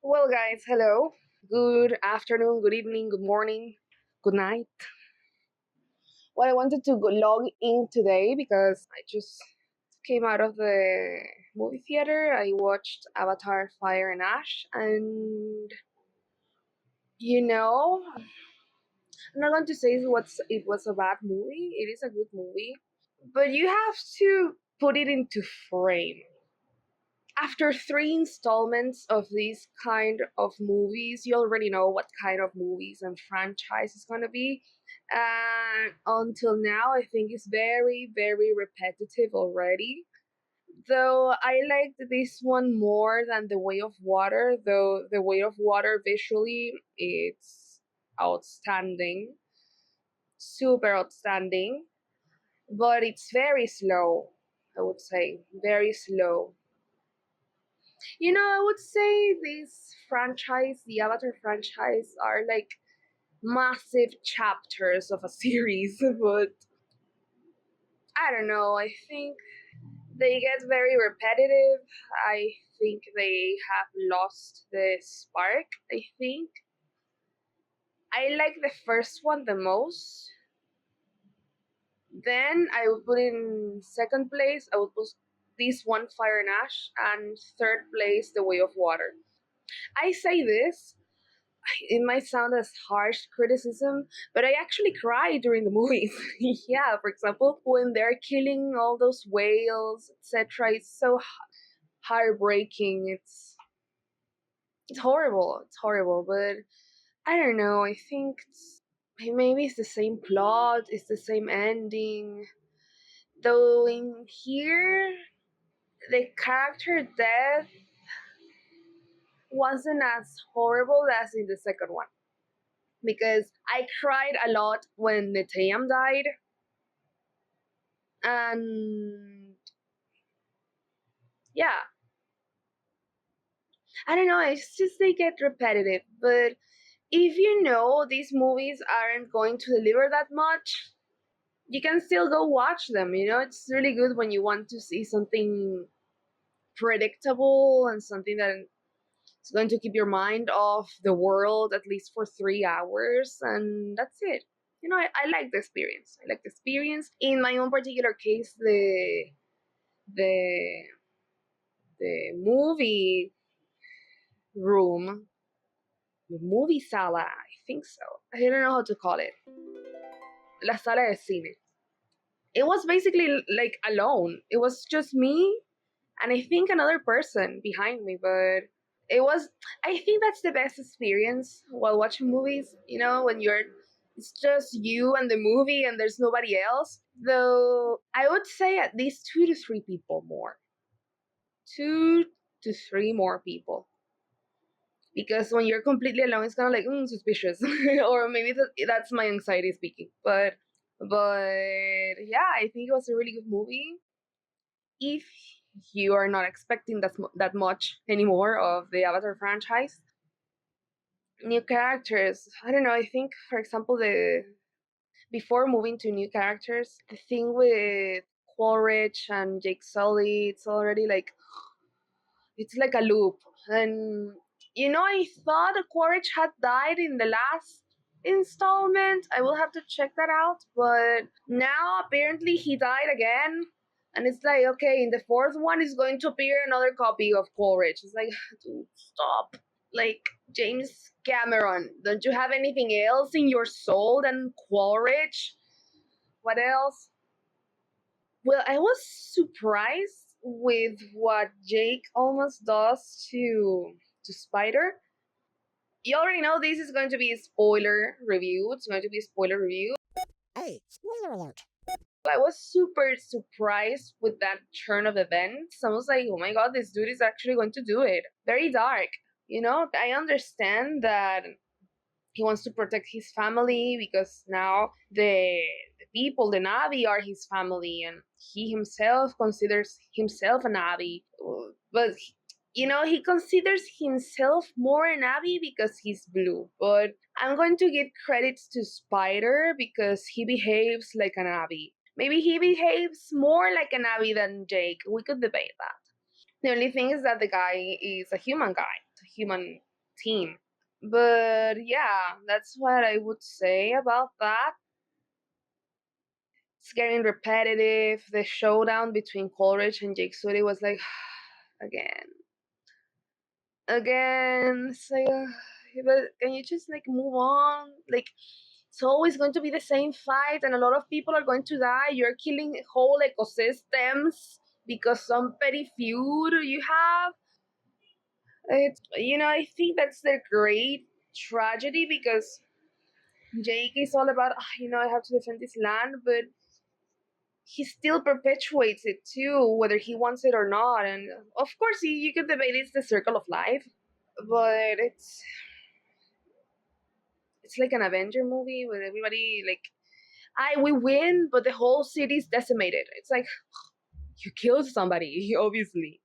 Well, guys, hello. Good afternoon, good evening, good morning, good night. Well, I wanted to log in today because I just came out of the movie theater. I watched Avatar Fire and Ash, and I'm not going to say it was a bad movie. It is a good movie, but you have to put it into frame. After three installments of these kind of movies, you already know what kind of movies and franchise is going to be. And until now, I think it's very, very repetitive already. Though I liked this one more than The Way of Water, though The Way of Water visually, it's outstanding, super outstanding, but it's very slow, I would say, very slow. I would say the Avatar franchise, are like massive chapters of a series, but I don't know. I think they get very repetitive. I think they have lost the spark. I think I like the first one the most. Then I would put in second place, I would put this one Fire and Ash, and third place The Way of Water. I say this, it might sound as harsh criticism, but I actually cried during the movies. Yeah, for example, when they're killing all those whales, etc. It's so heartbreaking. It's horrible. It's horrible, but I don't know. I think maybe it's the same plot, it's the same ending. Though in here, the character death wasn't as horrible as in the second one, because I cried a lot when Neteyam died, and yeah, I don't know. It's just they get repetitive. But if you know these movies aren't going to deliver that much, you can still go watch them. It's really good when you want to see something predictable and something that is going to keep your mind off the world at least for 3 hours, and that's it. I like the experience. I like the experience. In my own particular case, the the movie room, the movie sala, I think so. I don't know how to call it. La sala de cine. It was basically like alone. It was just me and I think another person behind me, but it was I think that's the best experience while watching movies, when it's just you and the movie and there's nobody else. Though I would say at least 2 to 3 people more. 2 to 3 more people, because when you're completely alone, it's kind of like suspicious, or maybe that's my anxiety speaking. But yeah, I think it was a really good movie. If you are not expecting that much anymore of the Avatar franchise, new characters. I don't know. I think, for example, the before moving to new characters, the thing with Quaritch and Jake Sully, it's like a loop. And I thought Quaritch had died in the last installment. I will have to check that out. But now apparently he died again. And it's like, okay, in the fourth one is going to appear another copy of Quaritch. It's like, dude, stop. Like, James Cameron, don't you have anything else in your soul than Quaritch? What else? Well, I was surprised with what Jake almost does to Spider. You already know this is going to be a spoiler review. It's going to be a spoiler review. Hey, spoiler alert. I was super surprised with that turn of events. I was like, oh my god, this dude is actually going to do it. Very dark. I understand that he wants to protect his family because now the people, the Navi, are his family, and he himself considers himself a Navi. But he considers himself more a Navi because he's blue. But I'm going to give credits to Spider because he behaves like a Navi. Maybe he behaves more like a Navi than Jake. We could debate that. The only thing is that the guy is a human guy, a human team. But yeah, that's what I would say about that. It's getting repetitive. The showdown between Coleridge and Jake Sully was like, again, again. It's like, but can you just like move on? Like, it's always going to be the same fight, and a lot of people are going to die. You're killing whole ecosystems because some petty feud you have. It's, I think that's the great tragedy because Jake is all about, I have to defend this land, but he still perpetuates it too, whether he wants it or not. And of course, you could debate it's the circle of life, but it's like an Avenger movie with everybody like, I we win, but the whole city's decimated. It's like you killed somebody, obviously.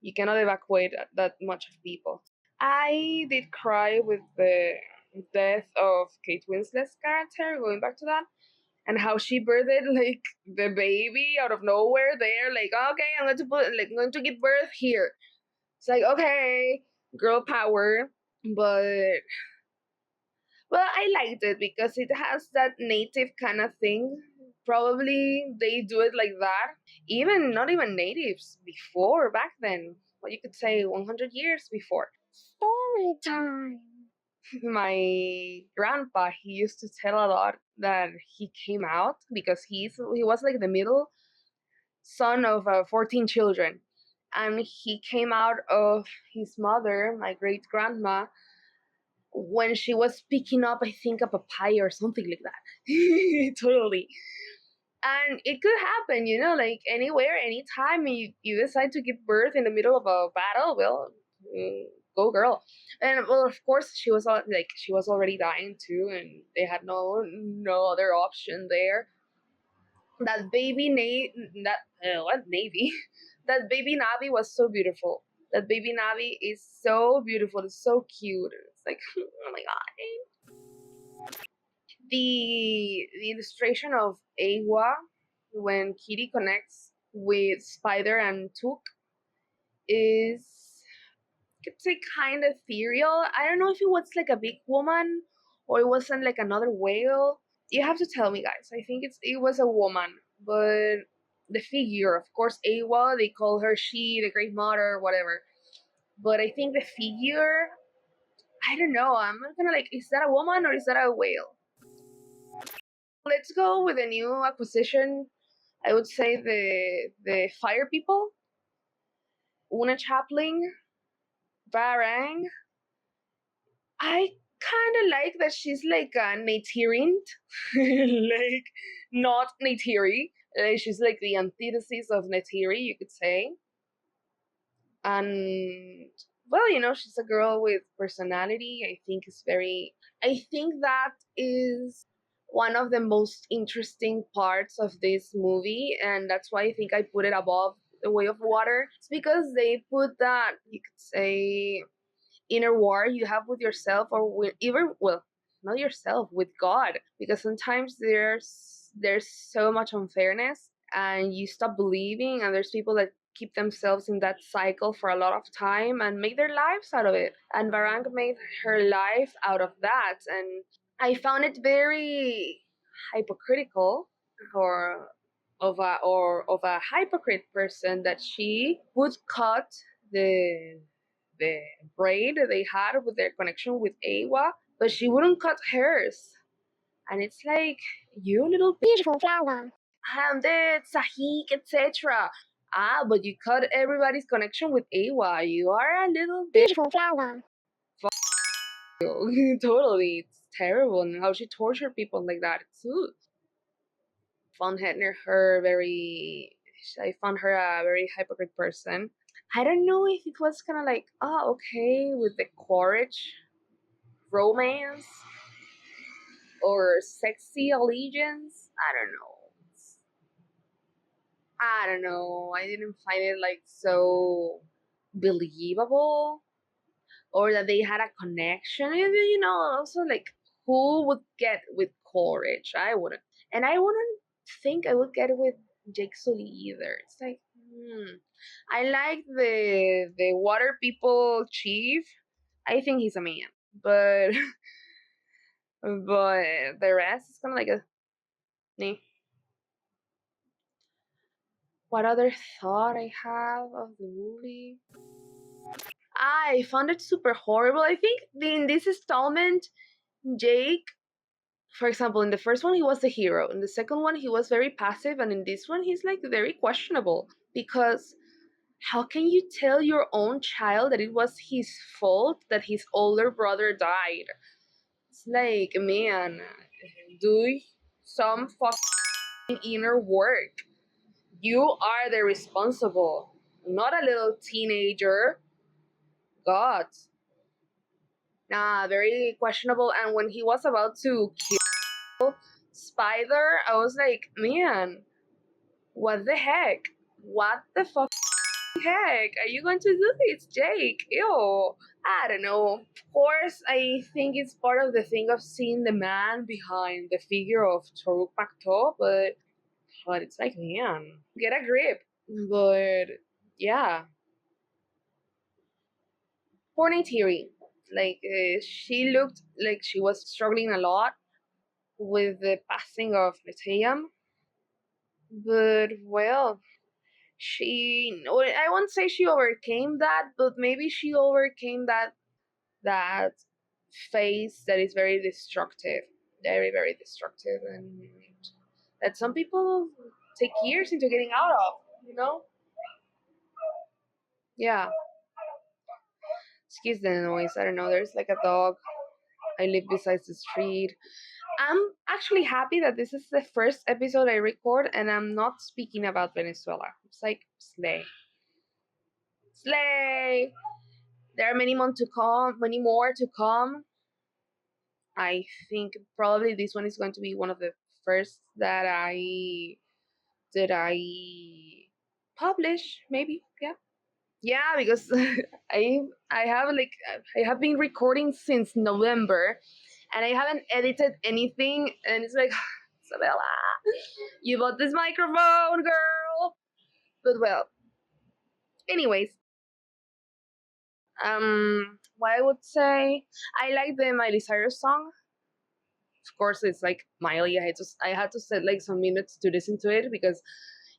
You cannot evacuate that much of people. I did cry with the death of Kate Winslet's character, going back to that, and how she birthed like the baby out of nowhere there, like, okay, I'm going to give birth here. It's like, okay, girl power, but I liked it because it has that native kind of thing. Probably they do it like that. Even not even natives before back then. What you could say 100 years before. Story time. My grandpa, he used to tell a lot that he came out because he was like the middle son of 14 children, and he came out of his mother, my great grandma, when she was picking up, I think, a papaya or something like that. Totally. And it could happen, like anywhere, anytime you decide to give birth in the middle of a battle. Well, mm, go girl. And well, of course, she was already dying too, and they had no other option there. That baby that what navy? That baby Navi was so beautiful. That baby Navi is so beautiful. It's so cute. It's like, oh my god. The illustration of Awa when Kitty connects with Spider and Took is, it's like kind of ethereal. I don't know if it was like a big woman or it wasn't like another whale. You have to tell me, guys. I think it was a woman, but the figure, of course, Awa, they call her she, the Great Mother, whatever. But I think the figure, I don't know. I'm not gonna like, is that a woman or is that a whale? Let's go with a new acquisition. I would say the fire people, Una Chaplin, Barang. I kind of like that she's like a Neytirian, like not Neytiri. She's like the antithesis of Neytiri, you could say. And well, she's a girl with personality. I think that is one of the most interesting parts of this movie, and that's why I think I put it above The Way of Water. It's because they put that, you could say, inner war you have with yourself, or with even, well, not yourself, with God, because sometimes there's so much unfairness and you stop believing, and there's people that keep themselves in that cycle for a lot of time and make their lives out of it, and Barang made her life out of that. And I found it very hypocritical, or of a hypocrite person, that she would cut the the braid they had with their connection with Awa, but she wouldn't cut hers. And it's like, you little Beautiful flower. handed, Sahik, etc. Ah, but you cut everybody's connection with Awa. You are a little bitch. Beautiful flower. Totally. It's terrible. And how she tortured people like that. It's found I found her a very hypocrite person. I don't know if it was kind of like, oh, okay, with the courage, romance, or sexy allegiance. I don't know. I didn't find it like so believable, or that they had a connection. And, also like, who would get with courage? I wouldn't, and I wouldn't think I would get with Jake Sully either. It's like, I like the water people chief. I think he's a man, but but the rest is kind of like a nah. What other thought I have of the movie? I found it super horrible. I think in this installment, Jake, for example, in the first one he was the hero. In the second one he was very passive, and in this one he's like very questionable because how can you tell your own child that it was his fault that his older brother died? It's like, man, do some fucking inner work. You are the responsible, not a little teenager. God. Nah, very questionable. And when he was about to kill Spider, I was like, man, what the heck? What the fuck heck are you going to do this, Jake? Ew. I don't know. Of course, I think it's part of the thing of seeing the man behind the figure of Toruk Makto, but it's like, man, get a grip. But yeah, Horny theory. Like she looked like she was struggling a lot with the passing of Neteyam, but well, I won't say she overcame that, but maybe she overcame that phase that is very destructive, very destructive, and that some people take years into getting out of. You know? Yeah. Excuse the noise. I don't know. There's like a dog. I live beside the street. I'm actually happy that this is the first episode I record and I'm not speaking about Venezuela. It's like slay. Slay. There are many more to come. I think probably this one is going to be one of the first that I publish, maybe. Yeah. Yeah, because I have like I have been recording since November and I haven't edited anything and it's like Isabella, you bought this microphone, girl. But well, anyways, what I would say, I like the Miley Cyrus song. Of course, it's like Miley. I had to set like some minutes to listen to it because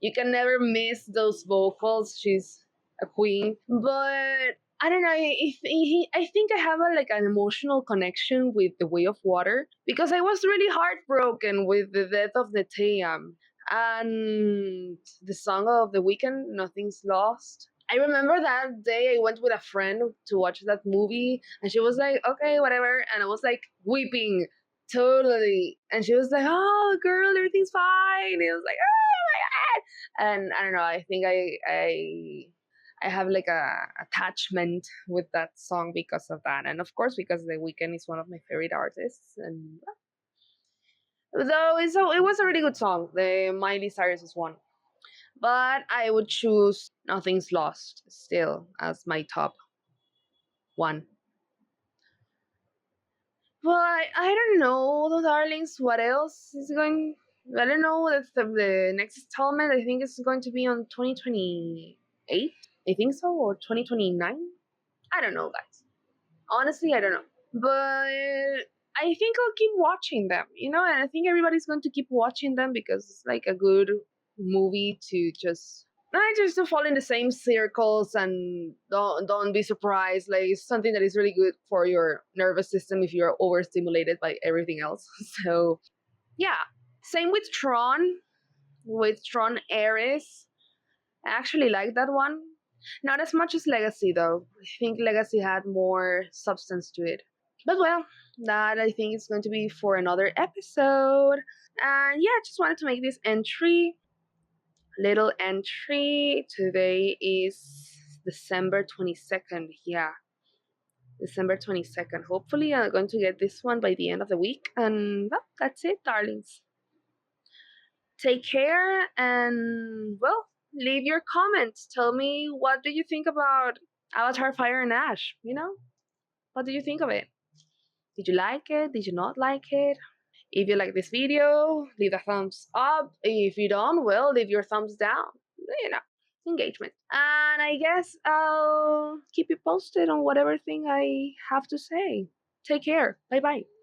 you can never miss those vocals. She's a queen. But I don't know. I think I have like an emotional connection with The Way of Water because I was really heartbroken with the death of Neteyam and the song of the weekend, Nothing's Lost. I remember that day I went with a friend to watch that movie, and she was like, "Okay, whatever," and I was like weeping totally, and she was like, "Oh, girl, everything's fine." And I was like, "Oh my god!" And I don't know. I think I have like a attachment with that song because of that, and of course because The Weeknd is one of my favorite artists, and though it was a really good song. The Miley Cyrus is one, but I would choose Nothing's Lost still as my top one. But I don't know, darlings. What else is going? I don't know. The next installment. I think it's going to be on 2028. I think so, or 2029. I don't know, guys. Honestly, I don't know. But I think I'll keep watching them. And I think everybody's going to keep watching them because it's like a good movie to just not just to fall in the same circles and don't be surprised. Like it's something that is really good for your nervous system if you're overstimulated by everything else. So yeah, same with Tron Ares. I actually like that one. Not as much as Legacy though. I think Legacy had more substance to it. But well, that I think is going to be for another episode. And yeah, I just wanted to make this little entry. Today is December 22nd. Yeah, December 22nd. Hopefully, I'm going to get this one by the end of the week. And well, that's it, darlings. Take care and well, leave your comments. Tell me what do you think about Avatar Fire and Ash? What do you think of it? Did you like it? Did you not like it? If you like this video, leave a thumbs up. If you don't, well, leave your thumbs down. You know. engagement. And I guess I'll keep you posted on whatever thing I have to say. Take care. Bye bye.